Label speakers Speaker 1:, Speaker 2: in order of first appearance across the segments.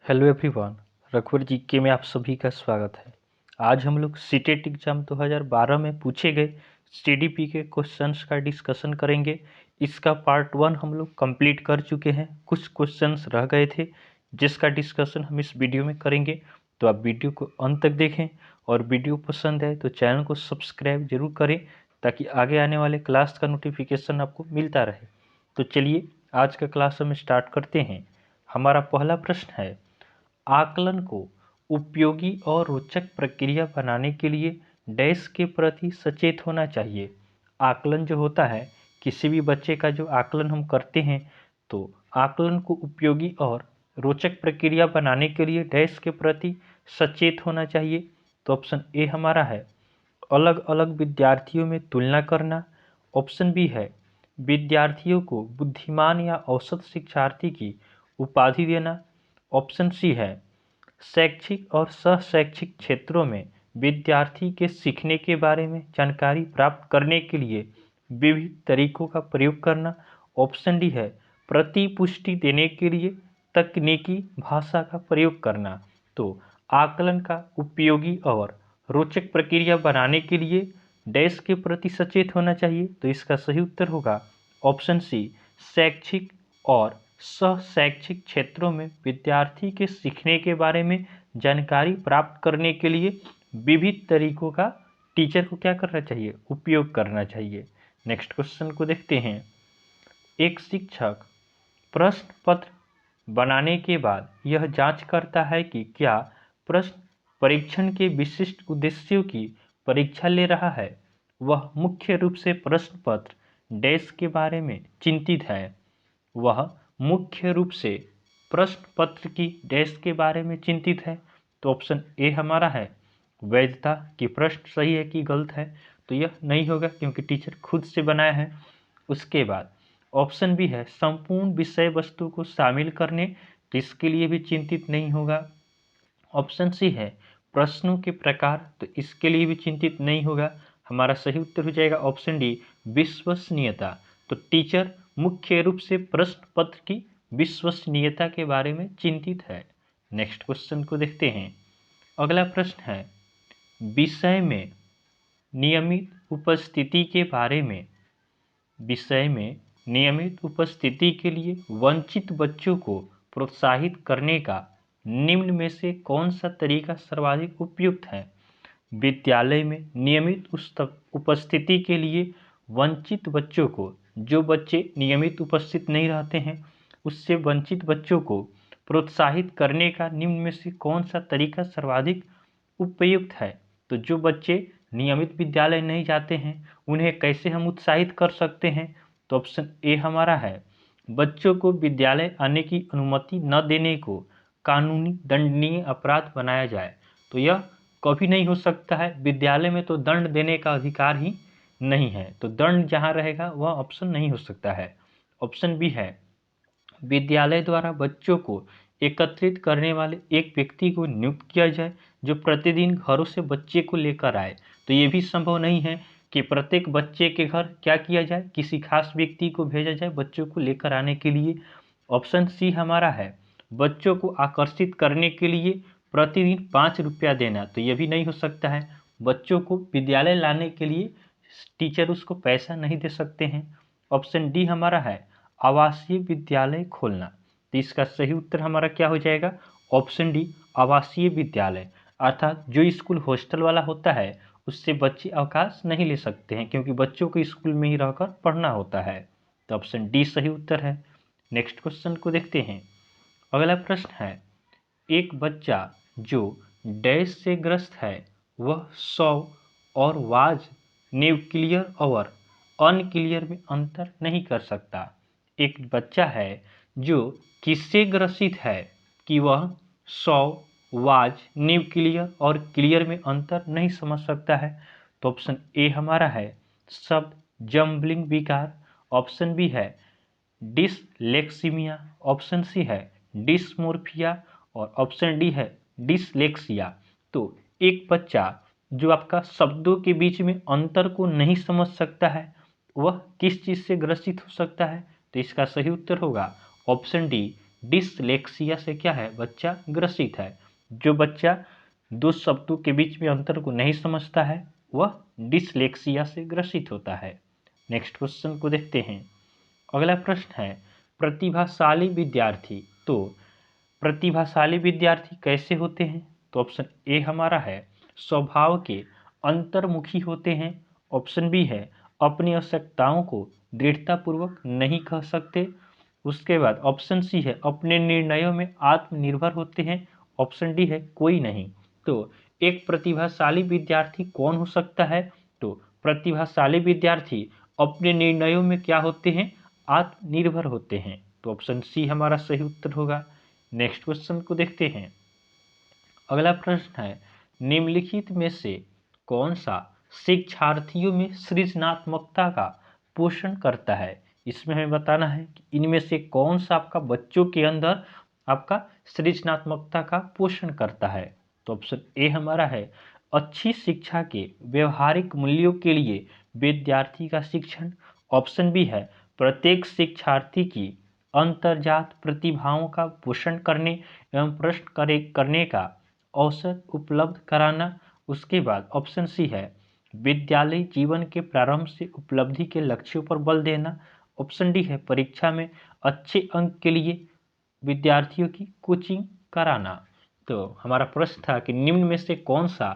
Speaker 1: Hello everyone, रघुवर GK में आप सभी का स्वागत है। आज हम लोग सीटेट एग्जाम 2012 में पूछे गए सीडीपी के क्वेश्चंस का डिस्कशन करेंगे। इसका पार्ट 1 हम लोग कंप्लीट कर चुके हैं। कुछ क्वेश्चंस रह गए थे जिसका डिस्कशन हम इस वीडियो में करेंगे। तो आप वीडियो को अंत तक देखें और वीडियो पसंद है तो चैनल को सब्सक्राइब जरूर करें ताकि आगे आने वाले क्लास का नोटिफिकेशन आपको मिलता रहे। तो चलिए आज का क्लास हम स्टार्ट करते हैं। हमारा पहला प्रश्न है, आकलन को उपयोगी और रोचक प्रक्रिया बनाने के लिए डैश के प्रति सचेत होना चाहिए। आकलन जो होता है, किसी भी बच्चे का जो आकलन हम करते हैं तो आकलन को उपयोगी और रोचक प्रक्रिया बनाने के लिए डैश के प्रति सचेत होना चाहिए। तो ऑप्शन ए हमारा है अलग अलग विद्यार्थियों में तुलना करना। ऑप्शन बी है विद्यार्थियों को बुद्धिमान या औसत शिक्षार्थी की उपाधि देना। ऑप्शन सी है शैक्षिक और सह शैक्षिक क्षेत्रों में विद्यार्थी के सीखने के बारे में जानकारी प्राप्त करने के लिए विविध तरीकों का प्रयोग करना। ऑप्शन डी है प्रतिपुष्टि देने के लिए तकनीकी भाषा का प्रयोग करना। तो आकलन का उपयोगी और रोचक प्रक्रिया बनाने के लिए डैश के प्रति सचेत होना चाहिए। तो इसका सही उत्तर होगा ऑप्शन सी शैक्षिक और सह शैक्षिक क्षेत्रों में विद्यार्थी के सीखने के बारे में जानकारी प्राप्त करने के लिए विविध तरीकों का टीचर को क्या करना चाहिए, उपयोग करना चाहिए। नेक्स्ट क्वेश्चन को देखते हैं। एक शिक्षक प्रश्न पत्र बनाने के बाद यह जांच करता है कि क्या प्रश्न परीक्षण के विशिष्ट उद्देश्यों की परीक्षा ले रहा है। वह मुख्य रूप से प्रश्न पत्र डैश के बारे में चिंतित है। वह मुख्य रूप से प्रश्न पत्र की डैश के बारे में चिंतित है। तो ऑप्शन ए हमारा है वैधता की प्रश्न सही है कि गलत है। तो यह नहीं होगा क्योंकि टीचर खुद से बनाया है। उसके बाद ऑप्शन बी है संपूर्ण विषय वस्तु को शामिल करने, तो इसके लिए भी चिंतित नहीं होगा। ऑप्शन सी है प्रश्नों के प्रकार, तो इसके लिए भी चिंतित नहीं होगा। हमारा सही उत्तर हो जाएगा ऑप्शन डी विश्वसनीयता। तो टीचर मुख्य रूप से प्रश्न पत्र की विश्वसनीयता के बारे में चिंतित है। नेक्स्ट क्वेश्चन को देखते हैं। अगला प्रश्न है विषय में नियमित उपस्थिति के बारे में। विषय में नियमित उपस्थिति के लिए वंचित बच्चों को प्रोत्साहित करने का निम्न में से कौन सा तरीका सर्वाधिक उपयुक्त है। विद्यालय में नियमित उपस्थिति के लिए वंचित बच्चों को, जो बच्चे नियमित उपस्थित नहीं रहते हैं उससे वंचित बच्चों को प्रोत्साहित करने का निम्न में से कौन सा तरीका सर्वाधिक उपयुक्त है। तो जो बच्चे नियमित विद्यालय नहीं जाते हैं उन्हें कैसे हम उत्साहित कर सकते हैं। तो ऑप्शन ए हमारा है बच्चों को विद्यालय आने की अनुमति न देने को कानूनी दंडनीय अपराध बनाया जाए। तो यह कभी नहीं हो सकता है, विद्यालय में तो दंड देने का अधिकार ही नहीं है। तो दंड जहाँ रहेगा वह ऑप्शन नहीं हो सकता है। ऑप्शन बी है विद्यालय द्वारा बच्चों को एकत्रित करने वाले एक व्यक्ति को नियुक्त किया जाए जो प्रतिदिन घरों से बच्चे को लेकर आए। तो ये भी संभव नहीं है कि प्रत्येक बच्चे के घर क्या किया जाए, किसी खास व्यक्ति को भेजा जाए बच्चों को लेकर आने के लिए। ऑप्शन सी हमारा है बच्चों को आकर्षित करने के लिए प्रतिदिन 5 रुपया देना। तो ये भी नहीं हो सकता है, बच्चों को विद्यालय लाने के लिए टीचर उसको पैसा नहीं दे सकते हैं। ऑप्शन डी हमारा है आवासीय विद्यालय खोलना। तो इसका सही उत्तर हमारा क्या हो जाएगा ऑप्शन डी आवासीय विद्यालय। अर्थात जो स्कूल हॉस्टल वाला होता है उससे बच्चे अवकाश नहीं ले सकते हैं क्योंकि बच्चों को स्कूल में ही रहकर पढ़ना होता है। तो ऑप्शन डी सही उत्तर है। नेक्स्ट क्वेश्चन को देखते हैं। अगला प्रश्न है एक बच्चा जो डैश से ग्रस्त है वह 100 और वाज न्यूक्लियर और अनक्लियर में अंतर नहीं कर सकता। एक बच्चा है जो किससे ग्रसित है कि वह 100 वाज न्यूक्लियर और क्लियर में अंतर नहीं समझ सकता है। तो ऑप्शन ए हमारा है शब्द जम्बलिंग विकार। ऑप्शन बी है डिसलेक्सीमिया। ऑप्शन सी है डिसमोर्फिया और ऑप्शन डी है डिसलेक्सिया। तो एक बच्चा जो आपका शब्दों के बीच में अंतर को नहीं समझ सकता है वह किस चीज़ से ग्रसित हो सकता है। तो इसका सही उत्तर होगा ऑप्शन डी डिसलेक्सिया से क्या है, बच्चा ग्रसित है। जो बच्चा दो शब्दों के बीच में अंतर को नहीं समझता है वह डिसलेक्सिया से ग्रसित होता है। नेक्स्ट क्वेश्चन को देखते हैं। अगला प्रश्न है प्रतिभाशाली विद्यार्थी। तो प्रतिभाशाली विद्यार्थी कैसे होते हैं? तो ऑप्शन ए हमारा है स्वभाव के अंतर्मुखी होते हैं। ऑप्शन बी है अपनी आवश्यकताओं को दृढ़तापूर्वक नहीं कह सकते। उसके बाद ऑप्शन सी है अपने निर्णयों में आत्मनिर्भर होते हैं। ऑप्शन डी है कोई नहीं। तो एक प्रतिभाशाली विद्यार्थी कौन हो सकता है? तो प्रतिभाशाली विद्यार्थी अपने निर्णयों में क्या होते हैं, आत्मनिर्भर होते हैं। तो ऑप्शन सी हमारा सही उत्तर होगा। नेक्स्ट क्वेश्चन को देखते हैं। अगला प्रश्न है निम्नलिखित में से कौन सा शिक्षार्थियों में सृजनात्मकता का पोषण करता है? इसमें हमें बताना है कि इनमें से कौन सा आपका बच्चों के अंदर आपका सृजनात्मकता का पोषण करता है। तो ऑप्शन ए हमारा है अच्छी शिक्षा के व्यवहारिक मूल्यों के लिए विद्यार्थी का शिक्षण। ऑप्शन बी है प्रत्येक शिक्षार्थी की अंतर्जात प्रतिभाओं का पोषण करने एवं प्रश्न करने का अवसर उपलब्ध कराना। उसके बाद ऑप्शन सी है विद्यालय जीवन के प्रारंभ से उपलब्धि के लक्ष्यों पर बल देना। ऑप्शन डी है परीक्षा में अच्छे अंक के लिए विद्यार्थियों की कोचिंग कराना। तो हमारा प्रश्न था कि निम्न में से कौन सा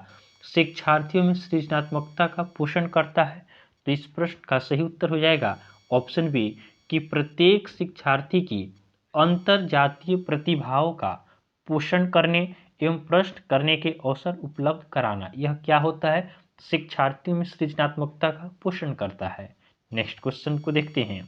Speaker 1: शिक्षार्थियों में सृजनात्मकता का पोषण करता है? तो इस प्रश्न का सही उत्तर हो जाएगा ऑप्शन बी कि प्रत्येक शिक्षार्थी की अंतरजातीय प्रतिभाओं का पोषण करने एवं प्रश्न करने के अवसर उपलब्ध कराना। यह क्या होता है, शिक्षार्थियों में सृजनात्मकता का पोषण करता है। नेक्स्ट क्वेश्चन को देखते हैं।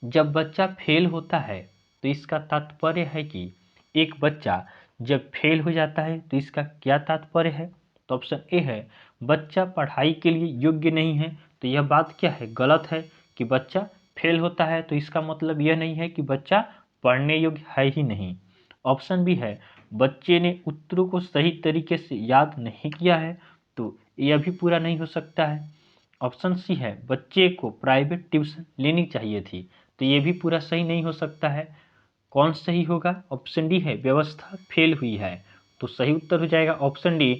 Speaker 1: जब बच्चा फेल होता है तो इसका तात्पर्य है कि एक बच्चा जब फेल हो जाता है तो इसका क्या तात्पर्य है? तो ऑप्शन ए है बच्चा पढ़ाई के लिए योग्य नहीं है। तो यह बात क्या है, गलत है कि बच्चा फेल होता है तो इसका मतलब यह नहीं है कि बच्चा पढ़ने योग्य है ही नहीं। ऑप्शन बी है बच्चे ने उत्तरों को सही तरीके से याद नहीं किया है। तो यह भी पूरा नहीं हो सकता है। ऑप्शन सी है बच्चे को प्राइवेट ट्यूशन लेनी चाहिए थी। तो ये भी पूरा सही नहीं हो सकता है। कौन सही होगा? ऑप्शन डी है व्यवस्था फेल हुई है। तो सही उत्तर हो जाएगा ऑप्शन डी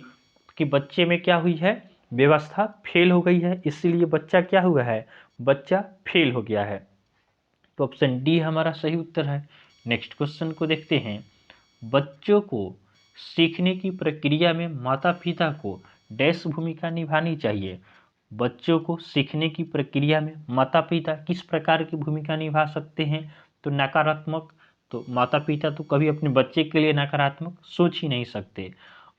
Speaker 1: कि बच्चे में क्या हुई है, व्यवस्था फेल हो गई है, इसीलिए बच्चा क्या हुआ है, बच्चा फेल हो गया है। तो ऑप्शन डी हमारा सही उत्तर है। नेक्स्ट क्वेश्चन को देखते हैं। बच्चों को सीखने की प्रक्रिया में माता पिता को डैश भूमिका निभानी चाहिए। बच्चों को सीखने की प्रक्रिया में माता पिता किस प्रकार की भूमिका निभा सकते हैं? तो नकारात्मक। तो माता पिता तो कभी अपने बच्चे के लिए नकारात्मक सोच ही नहीं सकते।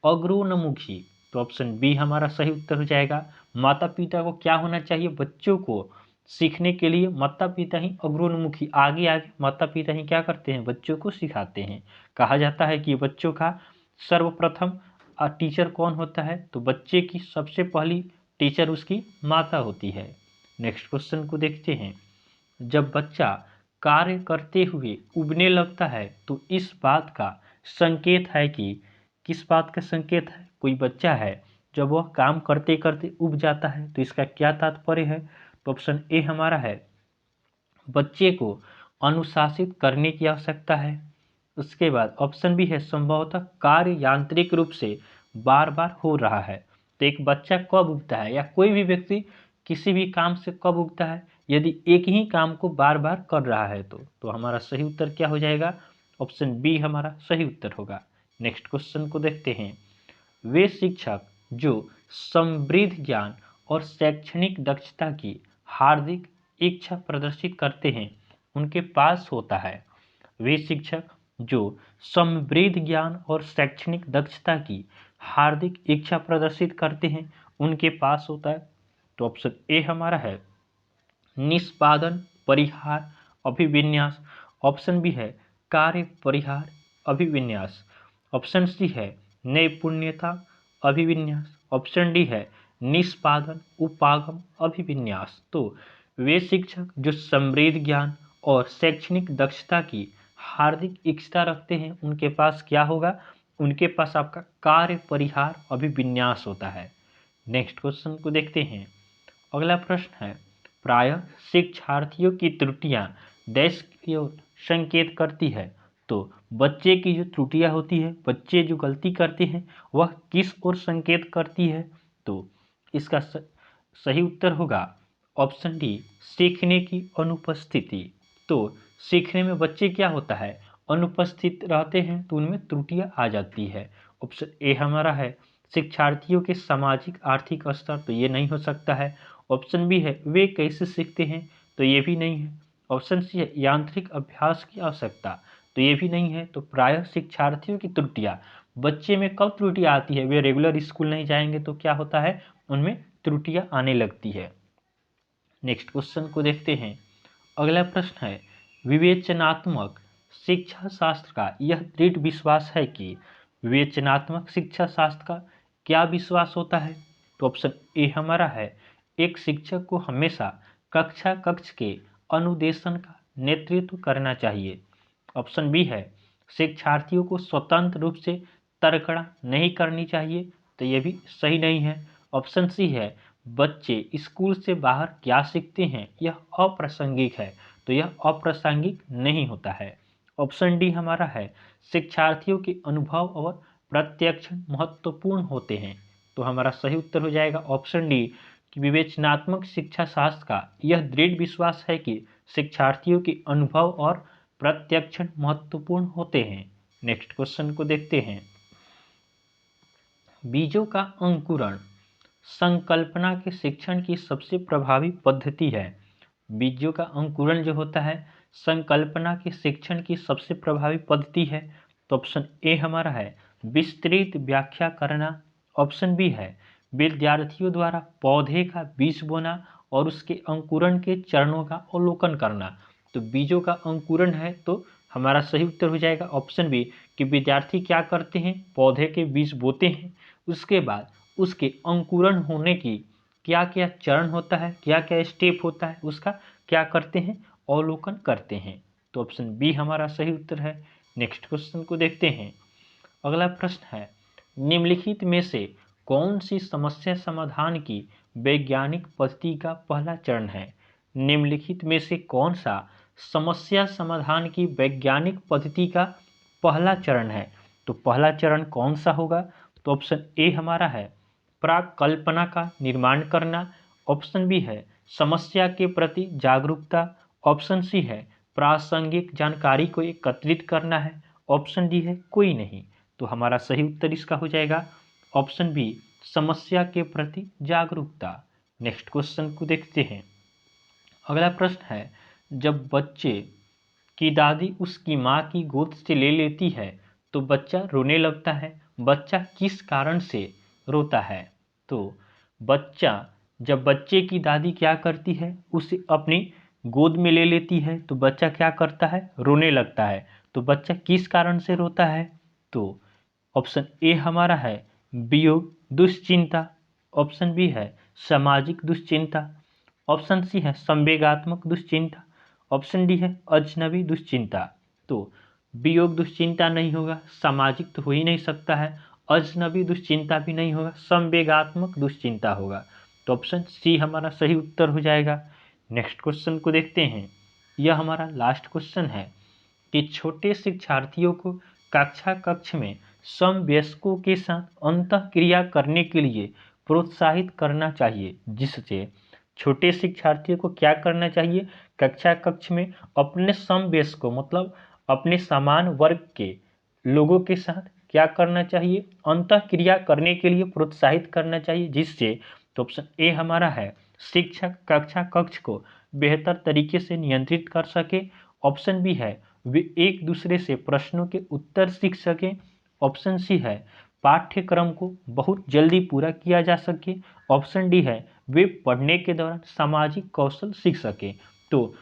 Speaker 1: अग्रोन्मुखी। तो ऑप्शन बी हमारा सही उत्तर हो जाएगा। माता पिता को क्या होना चाहिए, बच्चों को सीखने के लिए माता पिता ही अग्रोन्मुखी, आगे आगे माता पिता ही क्या करते हैं, बच्चों को सिखाते हैं। कहा जाता है कि बच्चों का सर्वप्रथम टीचर कौन होता है? तो बच्चे की सबसे पहली टीचर उसकी माता होती है। नेक्स्ट क्वेश्चन को देखते हैं। जब बच्चा कार्य करते हुए उबने लगता है तो इस बात का संकेत है कि, किस बात का संकेत है? कोई बच्चा है जब वह काम करते करते उब जाता है तो इसका क्या तात्पर्य है? तो ऑप्शन ए हमारा है बच्चे को अनुशासित करने की आवश्यकता है। उसके बाद ऑप्शन बी है संभवतः कार्य यांत्रिक रूप से बार बार हो रहा है। तो एक बच्चा कब उगता है या कोई भी व्यक्ति किसी भी काम से कब उगता है? यदि एक ही काम को बार बार कर रहा है तो हमारा सही उत्तर क्या हो जाएगा? ऑप्शन बी हमारा सही उत्तर होगा। नेक्स्ट क्वेश्चन को देखते हैं। वे शिक्षक जो समृद्ध ज्ञान और शैक्षणिक दक्षता की हार्दिक इच्छा प्रदर्शित करते हैं उनके पास होता है। वे शिक्षक जो समृद्ध ज्ञान और शैक्षणिक दक्षता की हार्दिक इच्छा प्रदर्शित करते हैं उनके पास होता है। तो ऑप्शन ए हमारा है निष्पादन परिहार अभिविन्यास। ऑप्शन बी है कार्य परिहार अभिविन्यास। ऑप्शन सी है नैपुण्यता अभिविन्यास। ऑप्शन डी है निष्पादन उपागम अभिविन्यास। तो वे शिक्षक जो समृद्ध ज्ञान और शैक्षणिक दक्षता की हार्दिक इच्छा रखते हैं उनके पास क्या होगा? उनके पास आपका कार्य परिहार अभिविन्यास होता है। नेक्स्ट क्वेश्चन को देखते हैं। अगला प्रश्न है प्रायः शिक्षार्थियों की त्रुटियां डैश की ओर संकेत करती है। तो बच्चे की जो त्रुटियां होती है, बच्चे जो गलती करते हैं, वह किस ओर संकेत करती है? तो इसका सही उत्तर होगा ऑप्शन डी, सीखने की अनुपस्थिति। तो सीखने में बच्चे क्या होता है, अनुपस्थित रहते हैं तो उनमें त्रुटियां आ जाती है। ऑप्शन ए हमारा है शिक्षार्थियों के सामाजिक आर्थिक स्तर, तो ये नहीं हो सकता है। ऑप्शन बी है वे कैसे सीखते हैं, तो ये भी नहीं है। ऑप्शन सी है यांत्रिक अभ्यास की आवश्यकता, तो ये भी नहीं है। तो प्रायः शिक्षार्थियों की त्रुटियां, बच्चे में कब त्रुटियां आती है, वे रेगुलर स्कूल नहीं जाएंगे तो क्या होता है, उनमें त्रुटियां आने लगती है। नेक्स्ट क्वेश्चन को देखते हैं। अगला प्रश्न है विवेचनात्मक शिक्षा शास्त्र का यह दृढ़ विश्वास है कि, विवेचनात्मक शिक्षा शास्त्र का क्या विश्वास होता है? तो ऑप्शन ए हमारा है एक शिक्षक को हमेशा कक्ष के अनुदेशन का नेतृत्व करना चाहिए। ऑप्शन बी है शिक्षार्थियों को स्वतंत्र रूप से तर्कड़ा नहीं करनी चाहिए, तो यह भी सही नहीं है। ऑप्शन सी है बच्चे स्कूल से बाहर क्या सीखते हैं यह अप्रासंगिक है, तो यह अप्रासंगिक नहीं होता है। ऑप्शन डी हमारा है शिक्षार्थियों के अनुभव और प्रत्यक्षण महत्वपूर्ण होते हैं, तो हमारा सही उत्तर हो जाएगा ऑप्शन डी कि विवेचनात्मक शिक्षा शास्त्र का यह दृढ़ विश्वास है कि शिक्षार्थियों के अनुभव और प्रत्यक्षण महत्वपूर्ण होते हैं। नेक्स्ट क्वेश्चन को देखते हैं। बीजों का अंकुरण संकल्पना के शिक्षण की सबसे प्रभावी पद्धति है। बीजों का अंकुरण जो होता है संकल्पना के शिक्षण की सबसे प्रभावी पद्धति है। तो ऑप्शन ए हमारा है विस्तृत व्याख्या करना। ऑप्शन बी है विद्यार्थियों द्वारा पौधे का बीज बोना और उसके अंकुरण के चरणों का अवलोकन करना। तो बीजों का अंकुरण है तो हमारा सही उत्तर हो जाएगा ऑप्शन बी कि विद्यार्थी क्या करते हैं, पौधे के बीज बोते हैं, उसके बाद उसके अंकुरण होने की क्या क्या चरण होता है, क्या क्या स्टेप होता है, उसका क्या करते हैं, अवलोकन करते हैं। तो ऑप्शन बी हमारा सही उत्तर है। नेक्स्ट क्वेश्चन को देखते हैं। अगला प्रश्न है निम्नलिखित में से कौन सी समस्या समाधान की वैज्ञानिक पद्धति का पहला चरण है? निम्नलिखित में से कौन सा समस्या समाधान की वैज्ञानिक पद्धति का पहला चरण है? तो पहला चरण कौन सा होगा? तो ऑप्शन ए हमारा है प्राकल्पना का निर्माण करना। ऑप्शन बी है समस्या के प्रति जागरूकता। ऑप्शन सी है प्रासंगिक जानकारी को एकत्रित करना है। ऑप्शन डी है कोई नहीं। तो हमारा सही उत्तर इसका हो जाएगा ऑप्शन बी समस्या के प्रति जागरूकता। नेक्स्ट क्वेश्चन को देखते हैं। अगला प्रश्न है जब बच्चे की दादी उसकी माँ की गोद से ले लेती है तो बच्चा रोने लगता है, बच्चा किस कारण से रोता है? तो जब बच्चे की दादी क्या करती है, उसे अपनी गोद में ले लेती है तो बच्चा क्या करता है, रोने लगता है। तो बच्चा किस कारण से रोता है? तो ऑप्शन ए हमारा है वियोग दुश्चिंता। ऑप्शन बी है सामाजिक दुश्चिंता। ऑप्शन सी है संवेगात्मक दुश्चिंता। ऑप्शन डी है अजनबी दुश्चिंता। तो वियोग दुश्चिंता नहीं होगा, सामाजिक तो हो ही नहीं सकता है, अजनबी दुश्चिंता भी नहीं होगा, संवेगात्मक दुश्चिंता होगा। तो ऑप्शन सी हमारा सही उत्तर हो जाएगा। नेक्स्ट क्वेश्चन को देखते हैं। यह हमारा लास्ट क्वेश्चन है कि छोटे शिक्षार्थियों को कक्ष में समवयस्कों के साथ अंतःक्रिया करने के लिए प्रोत्साहित करना चाहिए, जिससे छोटे शिक्षार्थियों को क्या करना चाहिए, कक्ष में अपने समवयस्कों मतलब अपने समान वर्ग के लोगों के साथ क्या करना चाहिए, अंतःक्रिया करने के लिए प्रोत्साहित करना चाहिए, जिससे तो ऑप्शन ए हमारा है शिक्षक कक्ष को बेहतर तरीके से नियंत्रित कर सके। ऑप्शन बी है वे एक दूसरे से प्रश्नों के उत्तर सीख सकें। ऑप्शन सी है पाठ्यक्रम को बहुत जल्दी पूरा किया जा सके। ऑप्शन डी है वे पढ़ने के दौरान सामाजिक कौशल सीख सके। तो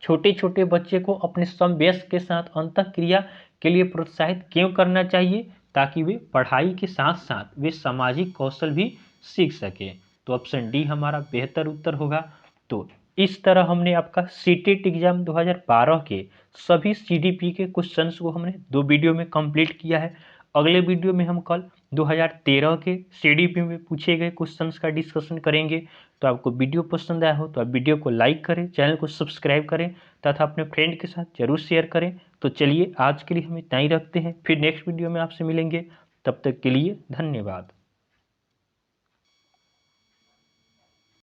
Speaker 1: छोटे छोटे बच्चे को अपने समवयस्क के साथ अंतःक्रिया के लिए प्रोत्साहित क्यों करना चाहिए? ताकि वे पढ़ाई के साथ साथ वे सामाजिक कौशल भी सीख सके। तो ऑप्शन डी हमारा बेहतर उत्तर होगा। तो इस तरह हमने आपका सीटेट एग्जाम 2012 के सभी सीडीपी के क्वेश्चंस को हमने 2 वीडियो में कंप्लीट किया है। अगले वीडियो में हम कल 2013 के CDP में पूछे गए क्वेश्चंस का डिस्कशन करेंगे। तो आपको वीडियो पसंद आया हो तो आप वीडियो को लाइक करें, चैनल को सब्सक्राइब करें तथा अपने फ्रेंड के साथ जरूर शेयर करें। तो चलिए आज के लिए हम इतना ही रखते हैं, फिर नेक्स्ट वीडियो में आपसे मिलेंगे। तब तक के लिए धन्यवाद।